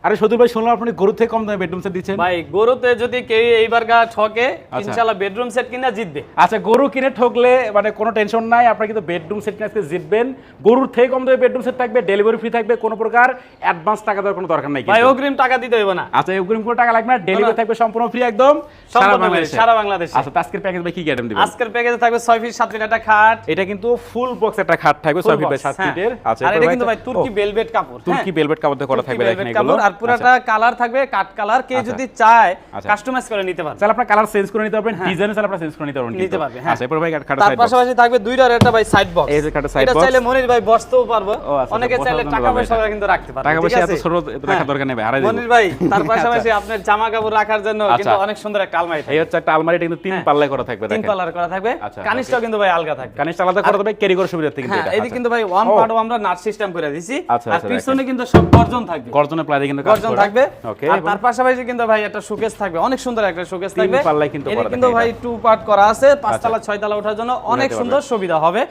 আরে সদুর ভাই শুনলাম আপনি গরু থেকে কম দামে বেডরুম সেট দিচ্ছেন। ভাই গরুতে যদি কেউ এইবার ঠকে ইনশাআল্লাহ বেডরুম সেট কিনা জিতবে। আচ্ছা গরু কিনে ঠকলে মানে কোনো টেনশন নাই, আপনারা কিন্তু বেডরুম সেট কিনে আজকে জিতবেন। গরুর থেকে কম দামে বেডরুম সেট থাকবে, ডেলিভারি ফ্রি থাকবে, কোনো প্রকার অ্যাডভান্স টাকা দেওয়ার কোনো দরকার নাই ভাই অগ্রিম টাকা দিতে হবে না। আচ্ছা অগ্রিম কোনো টাকা লাগবে না, ডেলিভারি থাকবে সম্পূর্ণ ফ্রি একদম সারা বাংলাদেশে। আচ্ছা আজকের প্যাকেজ ভাই কি কি আইটেম দিবেন? আজকের প্যাকেজে থাকবে 6 ফিট 7 ফিট একটা খাট। এটা কিন্তু ফুল বক্স একটা খাট থাকবে 6 ফিট বাই 7 ফিটের। আচ্ছা আর এটা কিন্তু ভাই তুর্কি ভেলভেট কাপড়, তুর্কি ভেলভেট কাপড় দিয়ে করা থাকবে দেখেন এগুলো। আর পুরোটা কালার থাকবে কাট কালার, কেউ যদি চায় কাস্টমাইজ করে নিতে পারবে। তাহলে আপনারা কালার চেঞ্জ করে নিতে পারবেন, ডিজাইন চাইলে আপনারা চেঞ্জ করে নিতে পারবেন। হ্যাঁ আচ্ছা এরপর ভাই খাট তার পাশাপাশি থাকবে দুইটার একটা ভাই সাইড বক্স। এই যে খাট সাইড এটা বক্স, চাইলে মনির ভাই বসতেও পারবো, অনেকে চাইলে টাকা পয়সা কিন্তু রাখতে পারবে। টাকা পয়সা এত ছোট রাখা দরকার নেই ভাই, আড়াই দেব মনির ভাই। তার পাশাপাশি আপনার জামা কাপড় রাখার জন্য কিন্তু অনেক সুন্দর একটা আলমারি থাকবে। এই হচ্ছে একটা আলমারি, এটা কিন্তু 3 পাল্লায় করা থাকবে দেখেন, 3 পাল্লার করা থাকবে। কানিসটাও কিন্তু ভাই আলগা থাকবে, কানিসটা আলাদা করা থাকবে, ক্যারি করার সুবিধা থেকে এটা। এই কিন্তু ভাই ওয়ান পার্টও আমরা নাট সিস্টেম করে দিয়েছি। আর আচ্ছা পিছনে কিন্তু সব গর্জন থাকবে, গর্জনের প্লাই কিন্তু গর্জন থাকবে। ওকে আর তার পাশাপাশি কিন্তু ভাই একটা শোকেস থাকবে, অনেক সুন্দর একটা শোকেস থাকবে। 3 পাল্লায় কিন্তু করা এটা কিন্তু ভাই 2 পার্ট করা আছে, 5 তলা 6 তলা ওঠার জন্য অনেক সুন্দর সুবিধা হবে।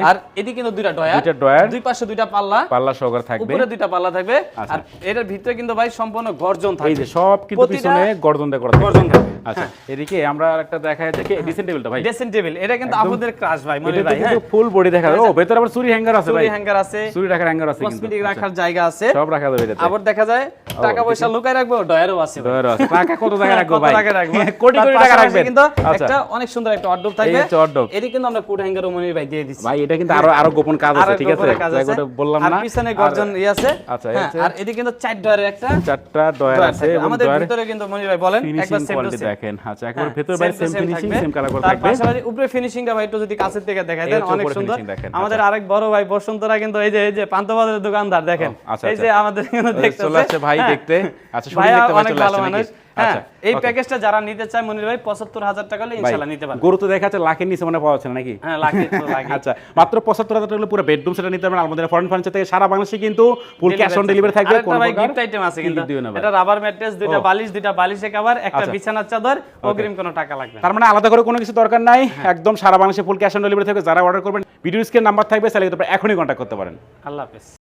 আর এটি কিন্তু দুইটা ডয়ার, দুই পাশে দুইটা পাল্লা সহকারে থাকবে, উপরে দুইটা পাল্লা থাকবে। আর এটার ভিতরে কিন্তু ভাই সম্পূর্ণ গর্জন থাকবে। এই যে সব কিন্তু পিছনে গর্জন দিয়ে করা থাকবে। আচ্ছা এদিকে আমরা একটা দেখায় যে ড্রেসিং টেবিলটা ভাই, ড্রেসিং টেবিল এটা কিন্তু আপনাদের ক্রাশ ভাই মনির ভাই। কিন্তু ফুল বডি দেখা যায়, ও ভিতরে আবার চুরি হ্যাঙ্গার আছে ভাই, চুরি হ্যাঙ্গার আছে, চুরি রাখার হ্যাঙ্গার আছে, কিন্তু কসমেটিক রাখার জায়গা আছে, সব রাখা যাবে এটাতে। আবার দেখা যায় টাকা পয়সা লুকায় রাখবো, ডয়ারও আছে। টাকা কত টাকা রাখবো ভাই? কোটি কোটি টাকা রাখবেন কিন্তু একটা অনেক সুন্দর একটা অর্ডব থাকবে। এই অর্ডব এটি কিন্তু আমরা কোট হ্যাঙ্গারও মনির ভাই দিয়ে দিছি ভাই, এটা কিন্তু আরো গোপন কাজ আছে, ঠিক আছে ওটা বললাম না। আর পিছনে গর্জন আছে। আচ্ছা আর এটি কিন্তু 4 ডয়ারের একটা 4টা ডয়ার আছে এবং আমাদের ভিতরে কিন্তু মনির ভাই বলেন একবার সেম টু সেম দেখেন। আচ্ছা একবার ভিতরে ভাই সেম ফিনিশিং, সেম কালার করা থাকবে। তার পাশাপাশি উপরে ফিনিশিংটা ভাই একটু যদি কাছের থেকে দেখায় দেন অনেক সুন্দর। আমাদের আরেক বড় ভাই বসন্তরা কিন্তু এই যে পান্থবাজারের দোকানদার দেখেন, এই যে আমাদের এখানে দেখতেছে চলে আসছে ভাই দেখতে। আচ্ছা শুনে দেখতে ভাই চলে আসছে নাকি? আচ্ছা এই প্যাকেজটা যারা নিতে চায় মনির ভাই ৭৫,০০০ টাকা হলে ইনশাআল্লাহ নিতে পারবে। গরু তো দেখা যাচ্ছে লাখের নিচে মনে পাওয়া যাচ্ছে নাকি? হ্যাঁ লাখে তো লাগে। আচ্ছা মাত্র ৭৫,০০০ টাকা হলে পুরো বেডরুম সেটা নিতে পারবেন আমাদের ফরেন ফার্নিচার থেকে। সারা বাংলাদেশে কিন্তু ফুল ক্যাশ অন ডেলিভারি থাকবে। কোন ভাই গিফট আইটেম আছে কিন্তু, এটা রাবার ম্যাট্রেস, দুইটা বালিশে কভার, একটা বিছানার চাদর, অগ্রিম কোনো টাকা লাগবে না। তার মানে আলাদা করে কোনো কিছু দরকার নাই, একদম সারা বাংলাদেশে ফুল ক্যাশ অন ডেলিভারি থাকবে। যারা অর্ডার করবেন ভিডিও স্ক্রিনে নাম্বার থাকবে, চাইলে এখনই কন্ট্যাক্ট করতে পারেন। আল্লাহ হাফেজ।